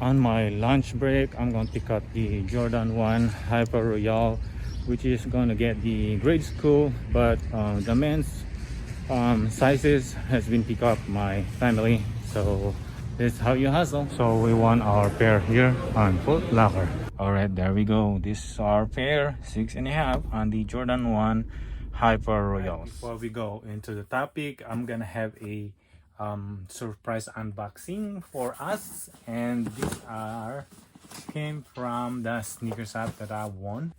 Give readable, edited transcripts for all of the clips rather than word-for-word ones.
On my lunch break, I'm gonna pick up the Jordan 1 Hyper Royale, which is gonna get the grade school, but the men's sizes has been picked up my family. So this is how you hustle. So we want our pair here on Footlocker. All right, there we go. This is our pair, 6.5 on the Jordan 1 Hyper Royale. Before we go into the topic, I'm gonna have a surprise unboxing for us, and these are came from the sneakers app that I won.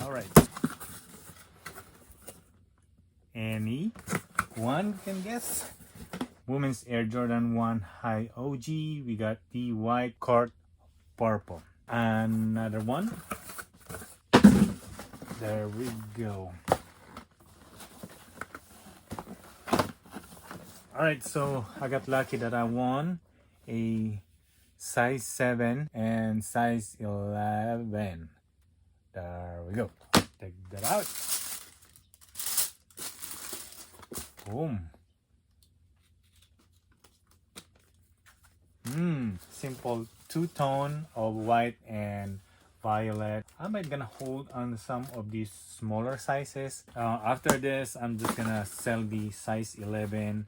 All right, anyone can guess? Women's Air Jordan 1 High OG. We got the white court purple. Another one. There we go. Alright, so I got lucky that I won a size 7 and size 11. There we go. Take that out. Boom. Simple two-tone of white and violet. I'm gonna hold on some of these smaller sizes. After this, I'm just gonna sell the size 11,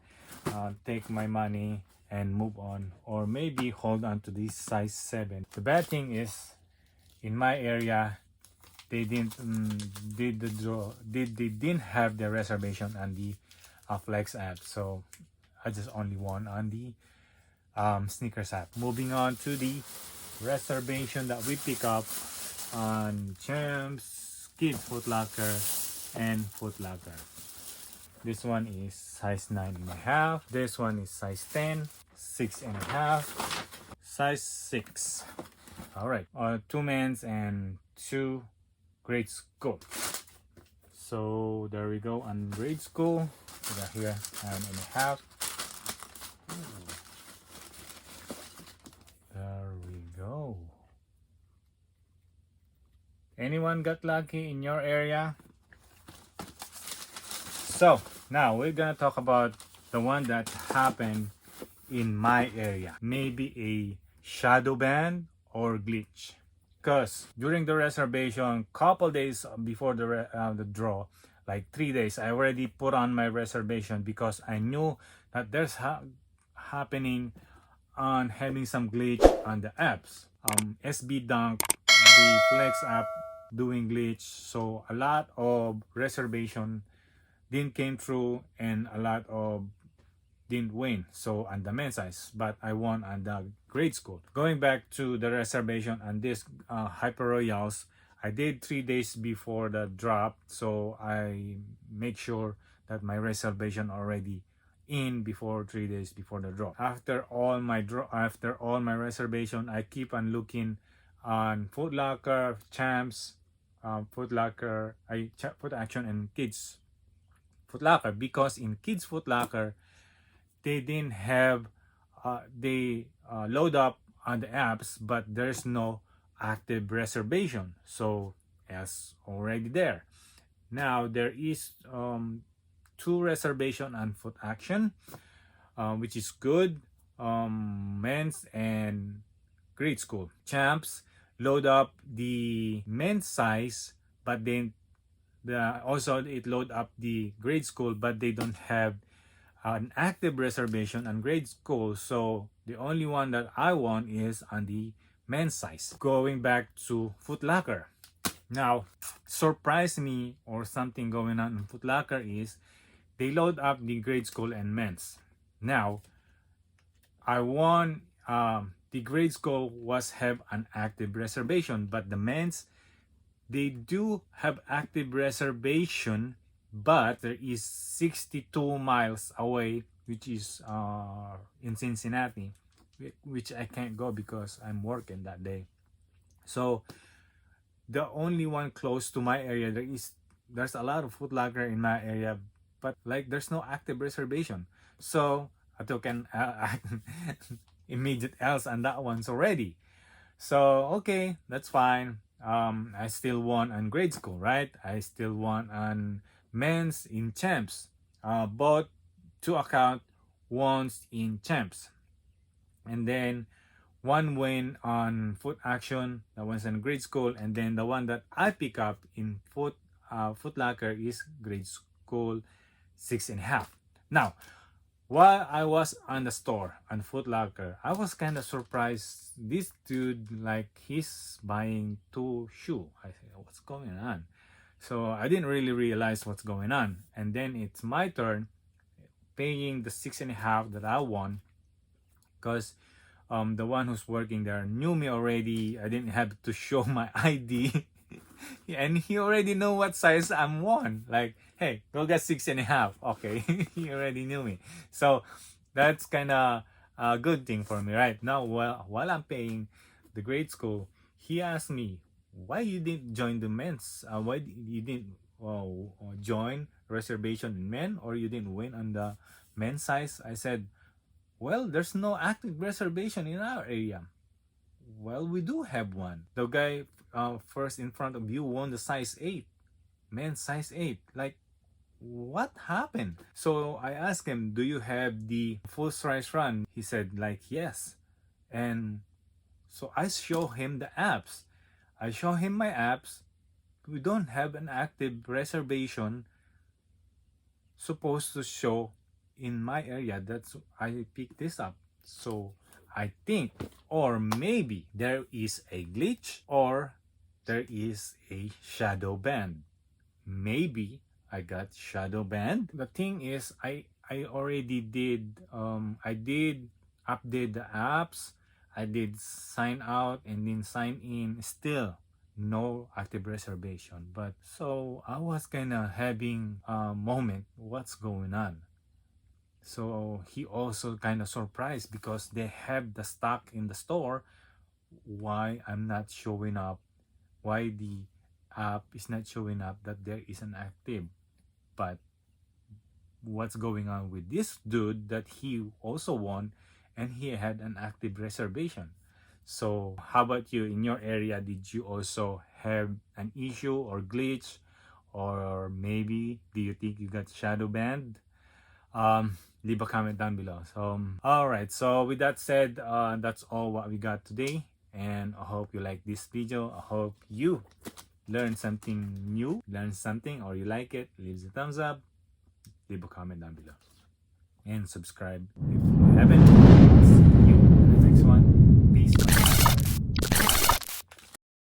take my money and move on, or maybe hold on to this size 7. The bad thing is, in my area, they didn't they didn't have the reservation on the Flex app, so I just only won on the sneakers app. Moving on to the reservation that we pick up on Champs, Kids Footlocker, and Footlocker. This one is size 9.5. This one is size 10, 6.5, size 6. All right, 2 men's and 2 grade school. So there we go on grade school. We got here 9.5. There we go. Anyone got lucky in your area? So now we're gonna talk about the one that happened in my area. Maybe a shadow band or glitch. Because during the reservation, couple days before the draw, like 3 days, I already put on my reservation because I knew that there's happening on having some glitch on the apps. SB Dunk, the Flex app doing glitch, so a lot of reservation didn't came through and a lot of didn't win. So on the men's size, but I won on the grade school. Going back to the reservation on this Hyper Royals, I did 3 days before the drop, so I make sure that my reservation already in before 3 days before the draw. After all my reservation, I keep on looking on Footlocker, Champs, Footlocker, Foot Action, and Kids Footlocker, because in Kids Footlocker they didn't have they load up on the apps, but there's no active reservation, so it's already there. Now there is 2 reservation on Foot Action, which is good. Men's and grade school. Champs load up the men's size, but then also it load up the grade school, but they don't have an active reservation on grade school. So the only one that I want is on the men's size. Going back to Footlocker. Now, surprise me, or something going on in Footlocker is they load up the grade school and men's. Now, I want the grade school have an active reservation, but the men's, they do have active reservation, but there is 62 miles away, which is in Cincinnati, which I can't go because I'm working that day. So the only one close to my area, there's a lot of Footlocker in my area, but like there's no active reservation. So I took an immediate else on that one's already. So okay, that's fine. I still won on grade school, right? I still won on men's in Champs. Both 2 account won in Champs. And then One went on Foot Action, that one's in grade school, and then the one that I pick up in Footlocker is grade school 6.5. Now, while I was on the store on Footlocker, I was kind of surprised. This dude, like, he's buying 2 shoes. I said, what's going on? So I didn't really realize what's going on. And then it's my turn paying the 6.5 that I won, because the one who's working there knew me already. I didn't have to show my ID. And he already know what size I'm one. Like, hey, go get 6.5. Okay, he already knew me. So that's kind of a good thing for me, right? Now, while I'm paying the grade school, he asked me, why you didn't join the men's? Why you didn't join reservation in men, or you didn't win on the men's size? I said, well, there's no active reservation in our area. Well, we do have one. The guy first in front of you won the size 8, men's size 8. Like, what happened? So I asked him, do you have the full size run? He said, like, yes. And so I show him the apps. I show him my apps. We don't have an active reservation supposed to show in my area. That's I picked this up. So I think, or maybe there is a glitch, or there is a shadow ban. Maybe I got shadow banned. The thing is, I already did I did update the apps. I did sign out and then sign in. Still no active reservation. But so I was kind of having a moment, what's going on? So he also kind of surprised because they have the stock in the store. Why I'm not showing up? Why the app is not showing up that there is an active? But what's going on with this dude that he also won and he had an active reservation? So how about you? In your area, did you also have an issue or glitch, or maybe do you think you got shadow banned? Leave a comment down below. So all right, so with that said, that's all what we got today, and I hope you like this video. I hope you learn something new, learn something, or you like it. Leave a thumbs up, leave a comment down below, and subscribe if you haven't.